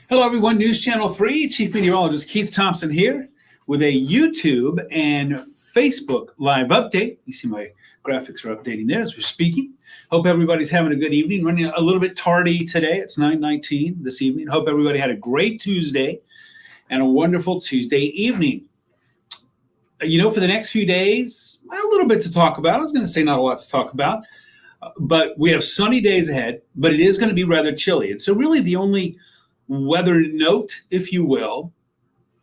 Hello, everyone. News Channel 3, Chief Meteorologist Keith Thompson here with a YouTube and Facebook live update. You see my graphics are updating there as we're speaking. Hope everybody's having a good evening. Running a little bit tardy today. It's 9:19 this evening. Hope everybody had a great Tuesday and a wonderful Tuesday evening. For the next few days, a little bit to talk about. I was going to say not a lot to talk about, but we have sunny days ahead, but it is going to be rather chilly. And so really the only weather note, if you will,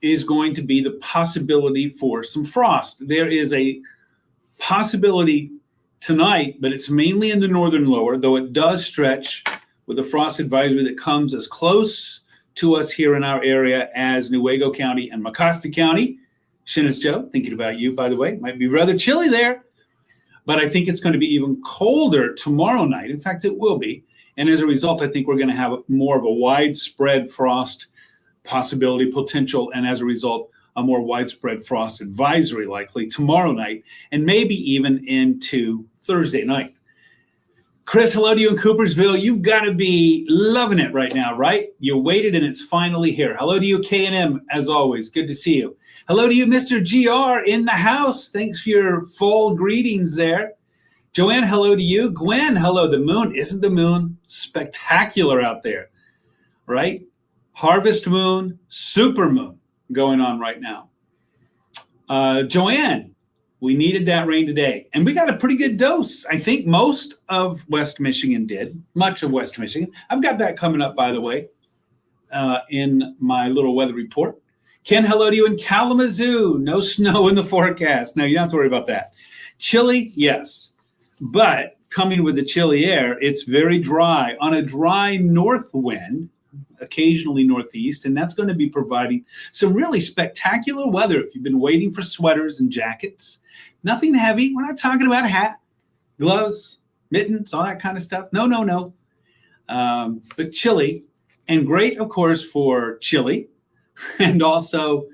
is going to be the possibility for some frost. There is a possibility tonight, but it's mainly in the northern lower, though it does stretch with a frost advisory that comes as close to us here in our area as Newaygo County and Mecosta County. Shinnis Joe, thinking about you, by the way. Might be rather chilly there, but I think it's going to be even colder tomorrow night. In fact, it will be. And as a result, I think we're going to have more of a widespread frost possibility, potential, and as a result, a more widespread frost advisory likely tomorrow night, and maybe even into Thursday night. Chris, hello to you in Coopersville. You've got to be loving it right now, right? You waited and it's finally here. Hello to you, K&M, as always. Good to see you. Hello to you, Mr. GR in the house. Thanks for your fall greetings there. Joanne, hello to you. Gwen, hello. The moon, isn't the moon spectacular out there, right? Harvest moon, super moon going on right now. Joanne, we needed that rain today. And we got a pretty good dose. I think most of West Michigan did, much of West Michigan. I've got that coming up, by the way, in my little weather report. Ken, hello to you in Kalamazoo. No snow in the forecast. No, you don't have to worry about that. Chilly, yes. But coming with the chilly air, it's very dry on a dry north wind, occasionally northeast, and that's going to be providing some really spectacular weather if you've been waiting for sweaters and jackets. Nothing heavy. We're not talking about a hat, gloves, mittens, all that kind of stuff. No. But chilly, and great, of course, for chili and also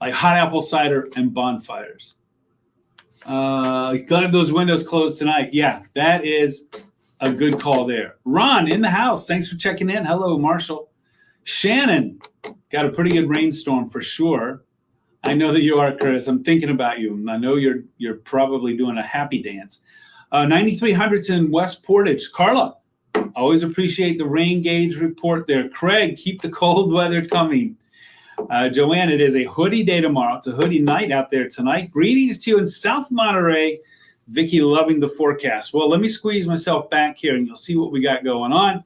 like hot apple cider and bonfires. Got those windows closed tonight. Yeah, that is a good call there. Ron in the house. Thanks for checking in. Hello, Marshall. Shannon, got a pretty good rainstorm for sure. I know that you are, Chris. I'm thinking about you. I know you're probably doing a happy dance. 9300s in West Portage. Carla, always appreciate the rain gauge report there. Craig, keep the cold weather coming. Joanne, it is a hoodie day tomorrow. It's a hoodie night out there tonight. Greetings to you in South Monterey. Vicky, loving the forecast. Well, let me squeeze myself back here and you'll see what we got going on.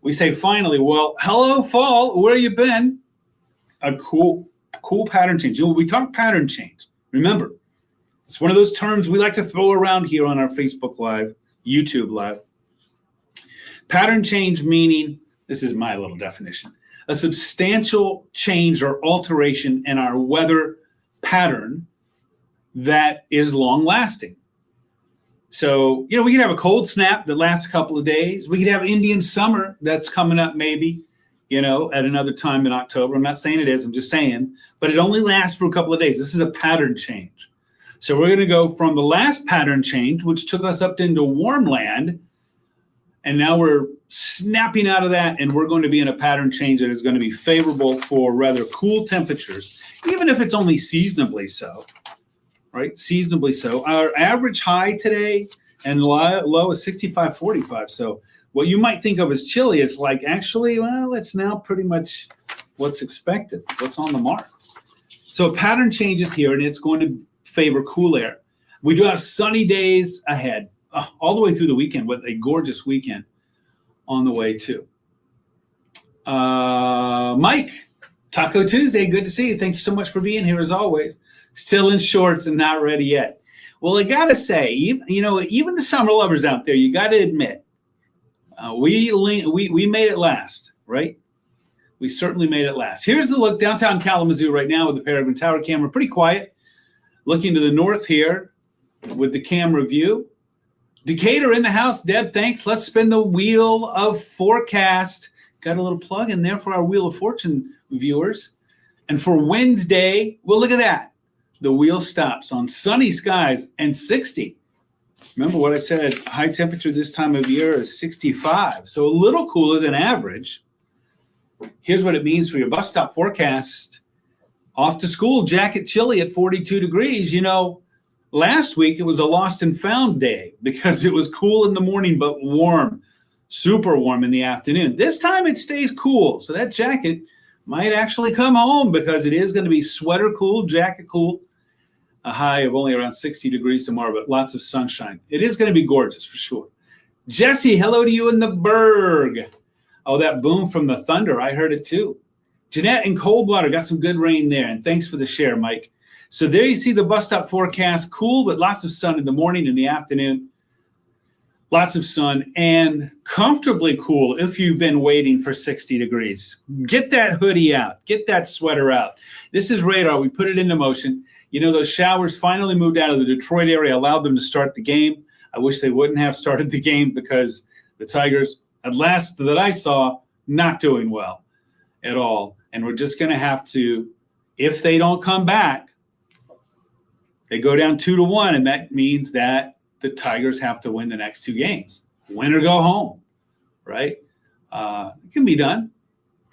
We say finally, well, hello, fall. Where you been? A cool pattern change. We talk pattern change. Remember, it's one of those terms we like to throw around here on our Facebook Live, YouTube Live. Pattern change meaning, this is my little definition, a substantial change or alteration in our weather pattern that is long lasting. So, we could have a cold snap that lasts a couple of days. We could have Indian summer that's coming up maybe, at another time in October. I'm not saying it is, I'm just saying, but it only lasts for a couple of days. This is a pattern change. So we're going to go from the last pattern change, which took us up into warm land, and now we're snapping out of that, and we're going to be in a pattern change that is going to be favorable for rather cool temperatures, even if it's only seasonably so, right? Seasonably so. Our average high today and low is 65-45. So what you might think of as chilly is like actually, well, it's now pretty much what's expected, what's on the mark. So pattern changes here, and it's going to favor cool air. We do have sunny days ahead. All the way through the weekend with a gorgeous weekend on the way too. Mike, Taco Tuesday, good to see you. Thank you so much for being here as always. Still in shorts and not ready yet. Well, I gotta say, even the summer lovers out there, you gotta admit, we made it last, right? We certainly made it last. Here's the look downtown Kalamazoo right now with the Peregrine Tower camera, pretty quiet. Looking to the north here with the camera view. Decatur in the house. Deb, thanks. Let's spin the Wheel of Forecast. Got a little plug in there for our Wheel of Fortune viewers. And for Wednesday, well, look at that. The wheel stops on sunny skies and 60. Remember what I said, high temperature this time of year is 65. So a little cooler than average. here's what it means for your bus stop forecast. Off to school, jacket chilly at 42 degrees. You know, last week it was a lost and found day because it was cool in the morning but warm, super warm in the afternoon. This time it stays cool, so that jacket might actually come home because it is going to be sweater cool, jacket cool. A high of only around 60 degrees tomorrow, but lots of sunshine. It is going to be gorgeous for sure. Jesse, hello to you in the Berg. Oh, that boom from the thunder, I heard it too. Jeanette in Coldwater got some good rain there, and thanks for the share, Mike. So there you see the bus stop forecast. Cool, but lots of sun in the morning and the afternoon. Lots of sun and comfortably cool if you've been waiting for 60 degrees. Get that hoodie out. Get that sweater out. This is radar. We put it into motion. You know, those showers finally moved out of the Detroit area, allowed them to start the game. I wish they wouldn't have started the game because the Tigers, at last that I saw, not doing well at all. And we're just going to have to, if they don't come back, they go down 2-1, and that means that the Tigers have to win the next two games. Win or go home, right? It can be done.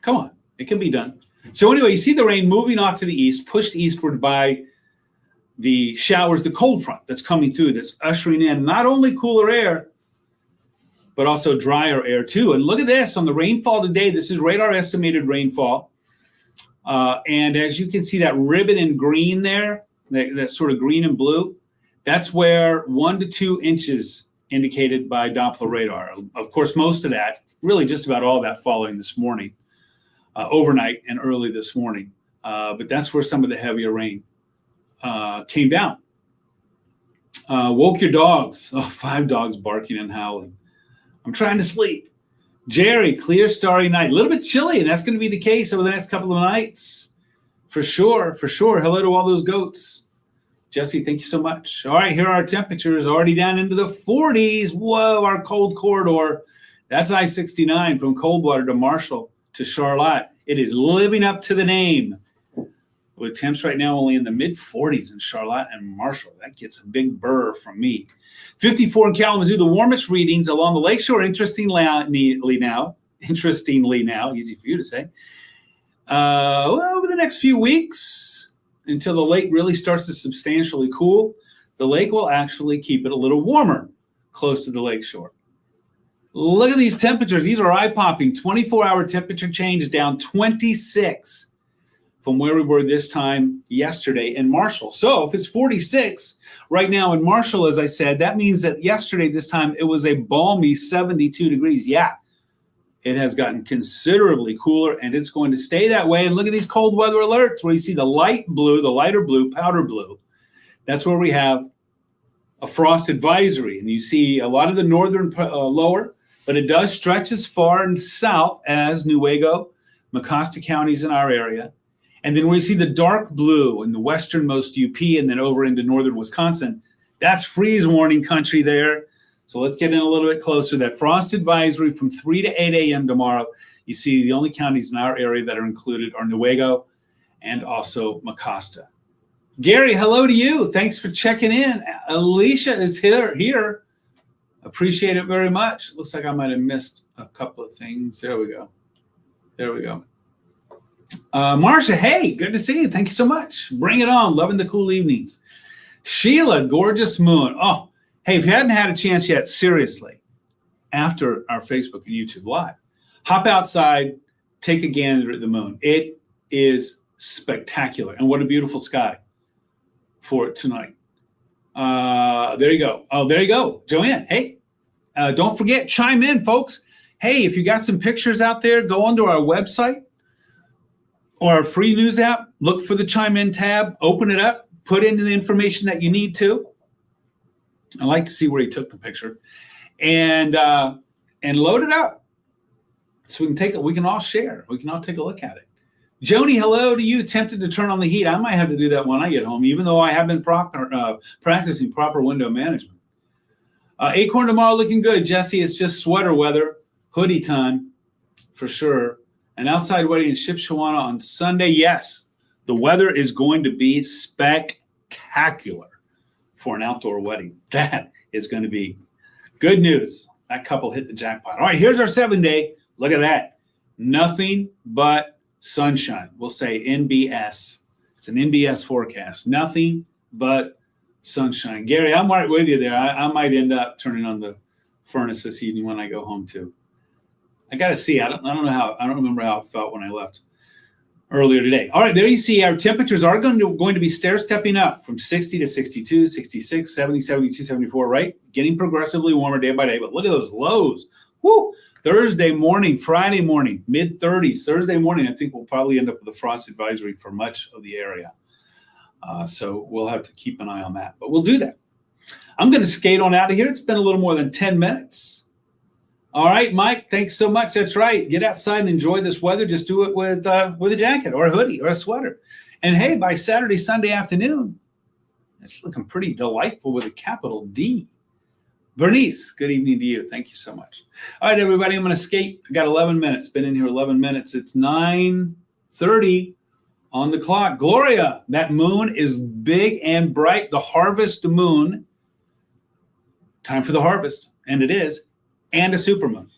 Come on, it can be done. So anyway, you see the rain moving off to the east, pushed eastward by the showers, the cold front that's coming through, that's ushering in not only cooler air, but also drier air too. And look at this on the rainfall today. This is radar estimated rainfall. And as you can see that ribbon in green there, that sort of green and blue, that's where 1 to 2 inches indicated by Doppler radar. Of course, most of that, really just about all of that following this morning, overnight and early this morning. But that's where some of the heavier rain came down. Woke your dogs. Oh, 5 dogs barking and howling. I'm trying to sleep. Jerry, clear, starry night. A little bit chilly, and that's going to be the case over the next couple of nights. For sure, for sure. Hello to all those goats. Jesse, thank you so much. All right, here are our temperatures already down into the 40s. Whoa, our cold corridor. That's I-69 from Coldwater to Marshall to Charlotte. It is living up to the name. With temps right now only in the mid-40s in Charlotte and Marshall. That gets a big burr from me. 54 in Kalamazoo, the warmest readings along the lakeshore. Interestingly now, easy for you to say. Well, over the next few weeks, until the lake really starts to substantially cool, the lake will actually keep it a little warmer close to the lakeshore. Look at these temperatures. These are eye-popping. 24-hour temperature change down 26 from where we were this time yesterday in Marshall. So if it's 46 right now in Marshall, as I said, that means that yesterday this time it was a balmy 72 degrees. Yeah, it has gotten considerably cooler, and it's going to stay that way. And look at these cold weather alerts where you see the light blue, the lighter blue, powder blue. That's where we have a frost advisory. And you see a lot of the northern lower, but it does stretch as far and south as Newaygo, Mecosta counties in our area. And then we see the dark blue in the westernmost UP and then over into northern Wisconsin. That's freeze warning country there. So let's get in a little bit closer. That frost advisory from 3 to 8 a.m. tomorrow. You see the only counties in our area that are included are Newaygo and also Mecosta. Gary, hello to you. Thanks for checking in. Alicia is here. Appreciate it very much. Looks like I might have missed a couple of things. There we go. Marcia, hey, good to see you. Thank you so much. Bring it on. Loving the cool evenings. Sheila, gorgeous moon. Oh, hey, if you hadn't had a chance yet, seriously, after our Facebook and YouTube Live, hop outside, take a gander at the moon. It is spectacular. And what a beautiful sky for it tonight. There you go. Oh, there you go. Joanne, hey, don't forget, chime in, folks. Hey, if you got some pictures out there, go onto our website or our free news app, look for the chime in tab, open it up, put in the information that you need to. I like to see where he took the picture, and load it up so we can all share. We can all take a look at it. Joni, hello to you. Tempted to turn on the heat. I might have to do that when I get home, even though I have been practicing proper window management. Acorn tomorrow looking good. Jesse, it's just sweater weather, hoodie time for sure. An outside wedding in Shipshewana on Sunday. Yes, the weather is going to be spectacular for an outdoor wedding. That is going to be good news. That couple hit the jackpot. All right, here's our 7-day. Look at that. Nothing but sunshine. We'll say NBS. It's an NBS forecast. Nothing but sunshine. Gary, I'm right with you there. I might end up turning on the furnace this evening when I go home too. I got to see. I don't remember how it felt when I left earlier today. All right, there you see our temperatures are going to be stair-stepping up from 60 to 62, 66, 70, 72, 74, right? Getting progressively warmer day by day. But look at those lows. Woo! Thursday morning, Friday morning, mid-30s. Thursday morning, I think we'll probably end up with a frost advisory for much of the area. So we'll have to keep an eye on that. But we'll do that. I'm going to skate on out of here. It's been a little more than 10 minutes. All right, Mike, thanks so much. That's right. Get outside and enjoy this weather. Just do it with a jacket or a hoodie or a sweater. And, hey, by Saturday, Sunday afternoon, it's looking pretty delightful with a capital D. Bernice, good evening to you. Thank you so much. All right, everybody, I'm going to skate. I got 11 minutes. Been in here 11 minutes. It's 9:30 on the clock. Gloria, that moon is big and bright. The harvest moon. Time for the harvest, and it is. And a supermoon.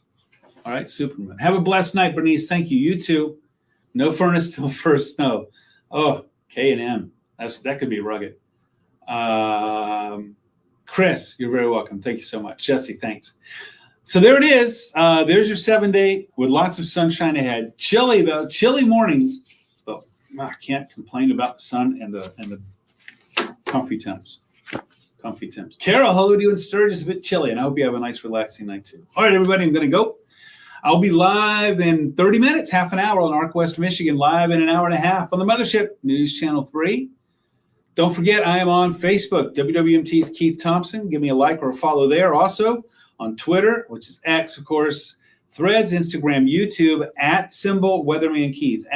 All right, supermoon. Have a blessed night, Bernice. Thank you. You too. No furnace till first snow. Oh, K&M. That could be rugged. Chris, you're very welcome. Thank you so much. Jesse, thanks. So there it is. There's your 7-day with lots of sunshine ahead. Chilly though, chilly mornings. But I can't complain about the sun and the comfy temps. Comfy temps. Carol, hello to you in Sturgis. A bit chilly, and I hope you have a nice, relaxing night too. All right, everybody, I'm going to go. I'll be live in 30 minutes, half an hour on Arc West Michigan, live in an hour and a half on the Mothership, News Channel 3. Don't forget, I am on Facebook, WWMT's Keith Thompson. Give me a like or a follow there. Also on Twitter, which is X, of course, Threads, Instagram, YouTube, @Weatherman Keith,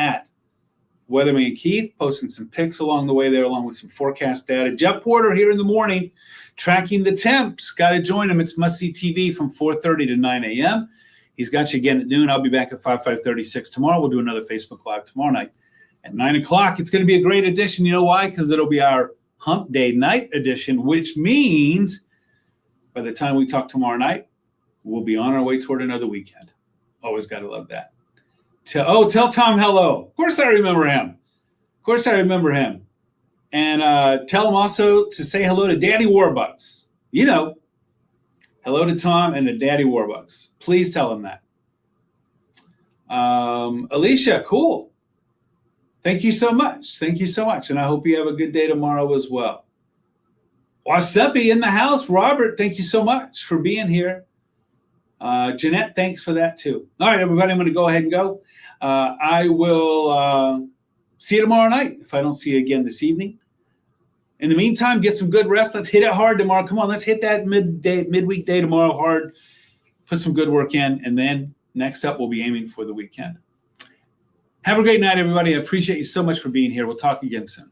Weatherman Keith, posting some pics along the way there, along with some forecast data. Jeff Porter here in the morning, tracking the temps. Got to join him. It's Must See TV from 4:30 to 9 a.m. He's got you again at noon. I'll be back at 5:36 tomorrow. We'll do another Facebook Live tomorrow night at 9 o'clock. It's going to be a great edition. You know why? Because it'll be our Hump Day night edition, which means by the time we talk tomorrow night, we'll be on our way toward another weekend. Always got to love that. Tell Tom hello. Of course I remember him. And tell him also to say hello to Daddy Warbucks. You know, hello to Tom and to Daddy Warbucks. Please tell him that. Alicia, cool. Thank you so much. And I hope you have a good day tomorrow as well. Wasabi in the house. Robert, thank you so much for being here. Jeanette, thanks for that too. All right, everybody, I'm going to go ahead and go. I will see you tomorrow night if I don't see you again this evening. In the meantime, get some good rest. Let's hit it hard tomorrow. Come on, let's hit that midweek day tomorrow hard. Put some good work in, and then next up, we'll be aiming for the weekend. Have a great night, everybody. I appreciate you so much for being here. We'll talk again soon.